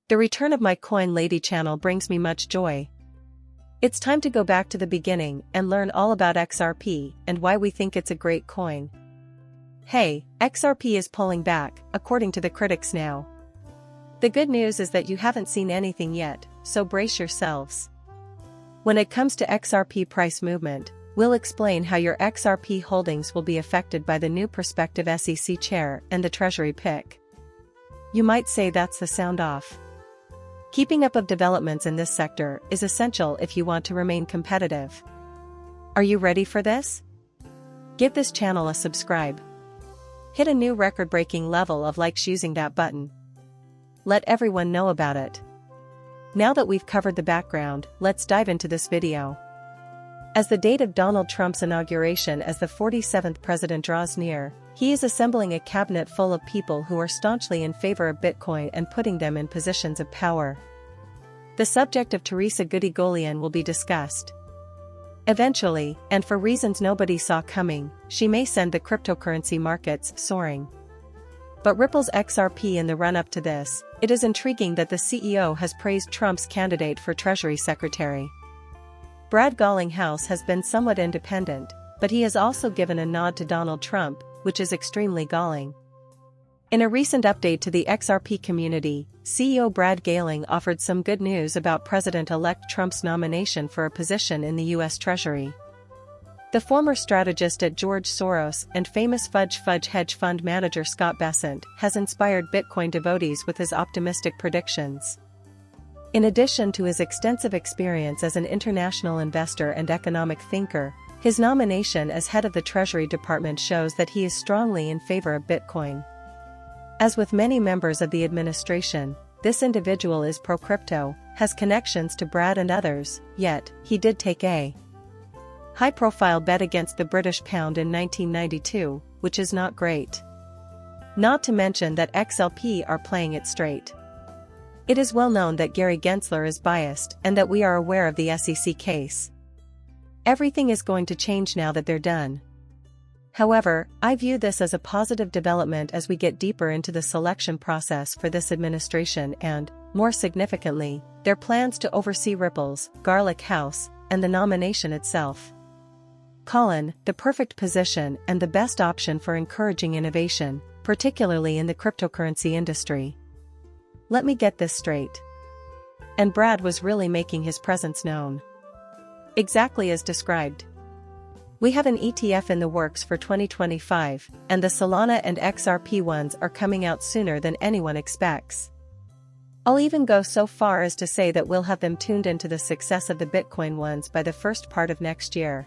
The return of my Coin Lady channel brings me much joy. It's time to go back to the beginning and learn all about XRP and why we think it's a great coin. Hey, XRP is pulling back, according to the critics now. The good news is that you haven't seen anything yet, so brace yourselves. When it comes to XRP price movement, we'll explain how your XRP holdings will be affected by the new prospective SEC chair and the Treasury pick. You might say that's the sound off. Keeping up of developments in this sector is essential if you want to remain competitive. Are you ready for this? Give this channel a subscribe. Hit a new record-breaking level of likes using that button. Let everyone know about it. Now that we've covered the background, let's dive into this video. As the date of Donald Trump's inauguration as the 47th president draws near, he is assembling a cabinet full of people who are staunchly in favor of Bitcoin and putting them in positions of power. The subject of Teresa Guillen will be discussed. Eventually, and for reasons nobody saw coming, she may send the cryptocurrency markets soaring. But Ripple's XRP in the run-up to this, it is intriguing that the CEO has praised Trump's candidate for Treasury Secretary. Brad Garlinghouse has been somewhat independent, but he has also given a nod to Donald Trump, which is extremely galling. In a recent update to the XRP community, CEO Brad Garlinghouse offered some good news about President-elect Trump's nomination for a position in the U.S. Treasury. The former strategist at George Soros and famous Fudge hedge fund manager Scott Bessent has inspired Bitcoin devotees with his optimistic predictions. In addition to his extensive experience as an international investor and economic thinker, his nomination as head of the Treasury Department shows that he is strongly in favor of Bitcoin. As with many members of the administration, this individual is pro-crypto, has connections to Brad and others, yet, he did take a high-profile bet against the British pound in 1992, which is not great. Not to mention that XLP are playing it straight. It is well known that Gary Gensler is biased and that we are aware of the SEC case. Everything is going to change now that they're done. However, I view this as a positive development as we get deeper into the selection process for this administration and, more significantly, their plans to oversee Ripple's Garlinghouse and the nomination itself. Colin, the perfect position and the best option for encouraging innovation, particularly in the cryptocurrency industry. Let me get this straight. And Brad was really making his presence known. Exactly as described. We have an ETF in the works for 2025, and the Solana and XRP ones are coming out sooner than anyone expects. I'll even go so far as to say that we'll have them tuned into the success of the Bitcoin ones by the first part of next year.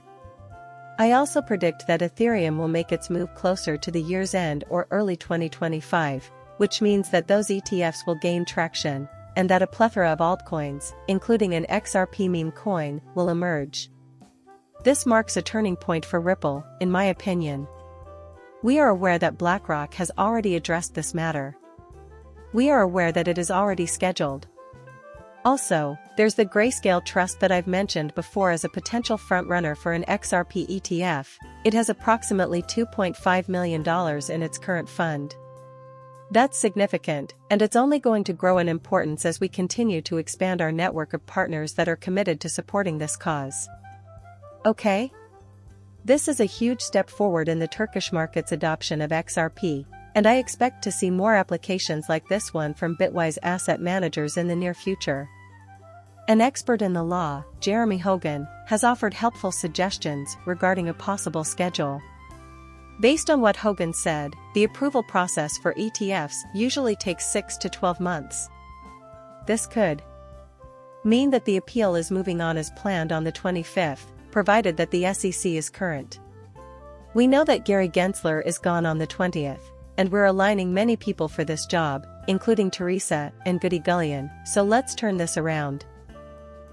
I also predict that Ethereum will make its move closer to the year's end or early 2025, which means that those ETFs will gain traction, and that a plethora of altcoins, including an XRP meme coin, will emerge. This marks a turning point for Ripple, in my opinion. We are aware that BlackRock has already addressed this matter. We are aware that it is already scheduled. Also, there's the Grayscale Trust that I've mentioned before as a potential frontrunner for an XRP ETF. It has approximately $2.5 million in its current fund. That's significant, and it's only going to grow in importance as we continue to expand our network of partners that are committed to supporting this cause. Okay? This is a huge step forward in the Turkish market's adoption of XRP, and I expect to see more applications like this one from Bitwise asset managers in the near future. An expert in the law, Jeremy Hogan, has offered helpful suggestions regarding a possible schedule. Based on what Hogan said, the approval process for ETFs usually takes 6 to 12 months. This could mean that the appeal is moving on as planned on the 25th, provided that the SEC is current. We know that Gary Gensler is gone on the 20th, and we're aligning many people for this job, including Teresa and Guillen, so let's turn this around.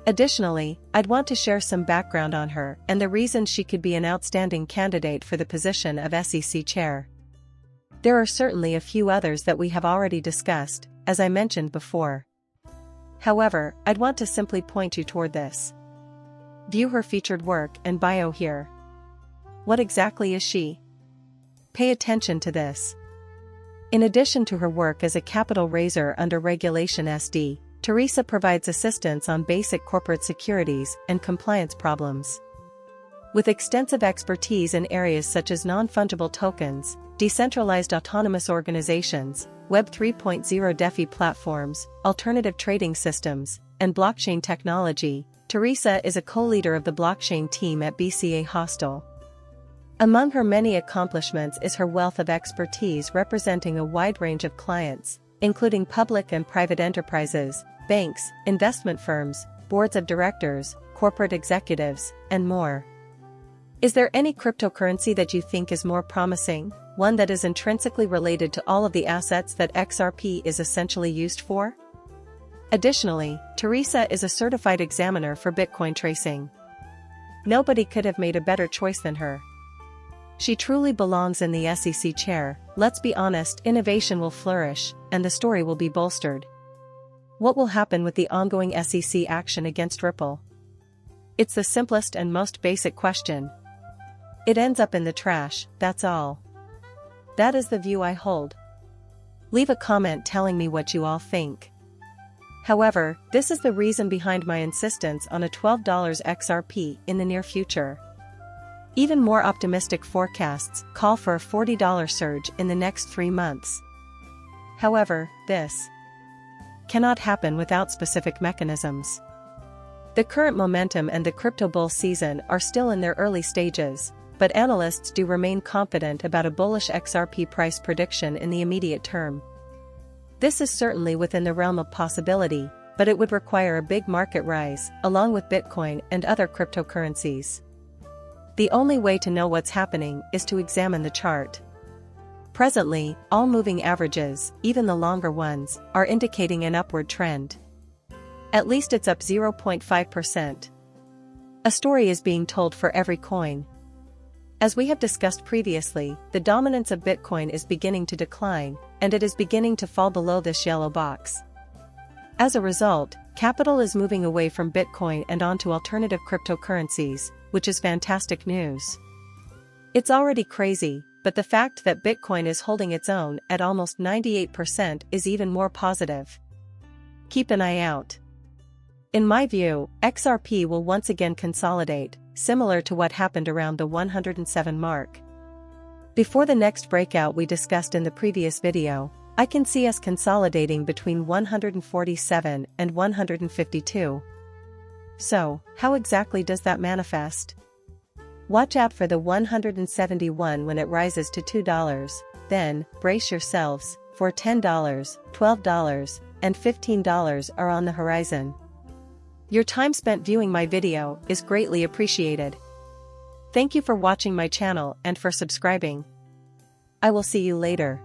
Additionally, I'd want to share some background on her and the reasons she could be an outstanding candidate for the position of SEC chair. There are certainly a few others that we have already discussed, as I mentioned before. However, I'd want to simply point you toward this. View her featured work and bio here. What exactly is she? Pay attention to this. In addition to her work as a capital raiser under Regulation SD, Teresa provides assistance on basic corporate securities and compliance problems. With extensive expertise in areas such as non-fungible tokens, decentralized autonomous organizations, Web 3.0 DeFi platforms, alternative trading systems, and blockchain technology, Teresa is a co-leader of the blockchain team at BCA Hostel. Among her many accomplishments is her wealth of expertise representing a wide range of clients, including public and private enterprises, banks, investment firms, boards of directors, corporate executives, and more. Is there any cryptocurrency that you think is more promising, one that is intrinsically related to all of the assets that XRP is essentially used for? Additionally, Teresa is a certified examiner for Bitcoin tracing. Nobody could have made a better choice than her. She truly belongs in the SEC chair. Let's be honest, innovation will flourish, and the story will be bolstered. What will happen with the ongoing SEC action against Ripple? It's the simplest and most basic question. It ends up in the trash, that's all. That is the view I hold. Leave a comment telling me what you all think. However, this is the reason behind my insistence on a $12 XRP in the near future. Even more optimistic forecasts call for a $40 surge in the next 3 months. However, this cannot happen without specific mechanisms. The current momentum and the crypto bull season are still in their early stages, but analysts do remain confident about a bullish XRP price prediction in the immediate term. This is certainly within the realm of possibility, but it would require a big market rise, along with Bitcoin and other cryptocurrencies. The only way to know what's happening is to examine the chart. Presently, all moving averages, even the longer ones, are indicating an upward trend. At least it's up 0.5%. A story is being told for every coin. As we have discussed previously, the dominance of Bitcoin is beginning to decline, and it is beginning to fall below this yellow box. As a result, capital is moving away from Bitcoin and onto alternative cryptocurrencies, which is fantastic news. It's already crazy, but the fact that Bitcoin is holding its own at almost 98% is even more positive. Keep an eye out. In my view, XRP will once again consolidate, similar to what happened around the 107 mark. Before the next breakout we discussed in the previous video, I can see us consolidating between 147 and 152. So, how exactly does that manifest? Watch out for the 171 when it rises to $2, then, brace yourselves, for $10, $12, and $15 are on the horizon. Your time spent viewing my video is greatly appreciated. Thank you for watching my channel and for subscribing. I will see you later.